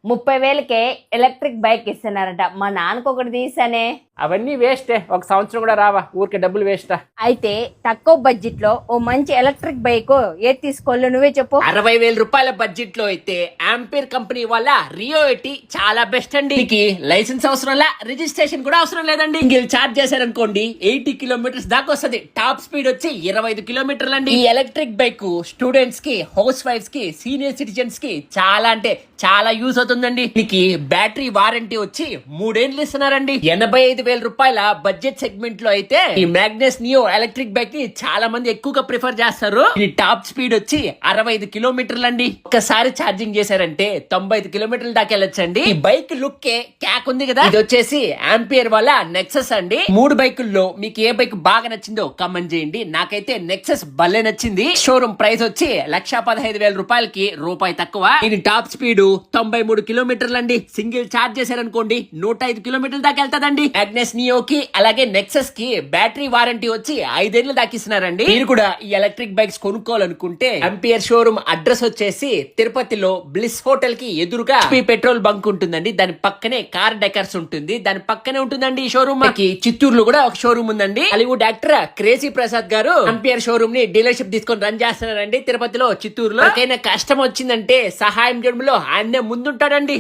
30,000కే electric bike ఇస్తున్నారట. మా నాన్నకు ఒకటి తీసానే. అవన్నీ వేస్టే, ఒక సంవత్సరం కూడా రావా, ఊరికే డబ్బులు వేస్టా. అయితే తక్కువ బడ్జెట్ లో ఓ మంచి ఎలక్ట్రిక్ బైక్ ఏది తీసుకోవాలో నువ్వే చెప్పు. 60,000 రూపాయల బడ్జెట్ లో అయితే ఆంపియర్ కంపెనీ వాళ్ళ రియో 80 చాలా బెస్ట్ అండి. మీకు లైసెన్స్ అవసరం లా, రిజిస్ట్రేషన్ కూడా అవసరం లేదండి. ఇంగిల్ చార్జ్ చేశారనుకోండి 80 కిలోమీటర్స్ దాకా వస్తుంది. టాప్ స్పీడ్ వచ్చి 25 కిలోమీటర్లు అండి. ఈ ఎలక్ట్రిక్ బైక్ స్టూడెంట్స్ కి, హౌస్ వైఫ్స్ కి, సీనియర్ సిటిజన్స్ కి చాలా అంటే చాలా యూజ్ అవుతుందండి. మీకు బ్యాటరీ వారంటీ వచ్చి 3 ఏళ్ళు ఇస్తున్నారండి. 85,000 రూపాయల బడ్జెట్ సెగ్మెంట్ లో అయితే ఈ మ్యాగ్నస్ నియో ఎలక్ట్రిక్ బైక్ ని చాలా మంది ఎక్కువగా ప్రిఫర్ చేస్తారు. ఈ టాప్ స్పీడ్ వచ్చి 65 కిలోమీటర్లు అండి. ఒక్కసారి ఛార్జింగ్ చేశారంటే 95 కిలోమీటర్ల దాకా వెళ్ళొచ్చండి. ఈ బైక్ లుక్ క్యాక్ ఉంది కదా, ఇది వచ్చేసి ఆంపియర్ వాళ్ళ నెక్సస్ అండి. 3 బైకుల్లో మీకు ఏ బైక్ బాగా నచ్చిందో కామెంట్ చేయండి. నాకైతే నెక్సస్ భలే నచ్చింది. షోరూమ్ ప్రైస్ వచ్చి 1,15,000 రూపాయలకి రూపాయి తక్కువ. ఇది టాప్ స్పీడ్ 93 కిలోమీటర్లు అండి. సింగిల్ ఛార్జ్ చేశారనుకోండి 105 కిలోమీటర్ల దాకా వెళ్తాదండి. మ్యాగ్నస్ నియోకి అలాగే నెక్సస్ కి బ్యాటరీ వారంటీ వచ్చి 5 ఏళ్ళు దాకిస్తున్నారండి. మీరు కూడా ఈ ఎలక్ట్రిక్ బైక్స్ కొనుక్కోవాలనుకుంటే ఆంపియర్ షోరూమ్ అడ్రస్ వచ్చేసి తిరుపతిలో బ్లిస్ హోటల్ కి ఎదురుగా పెట్రోల్ బంక్ ఉంటుందండి. దాని పక్కనే కార్ డెకర్స్ ఉంటుంది, దాని పక్కనే ఉంటుందండి ఈ షోరూమ్. చిత్తూరులో కూడా ఒక షోరూమ్ ఉందండి. హాలీవుడ్ యాక్టర్ క్రేజీ ప్రసాద్ గారు ఆంపియర్ షోరూమ్ ని డీలర్షిప్ తీసుకొని రన్ చేస్తున్నారండి తిరుపతిలో, చిత్తూరులో. కష్టం వచ్చిందంటే సహాయం చేయడంలో ఆయనే ముందుంటాడండి.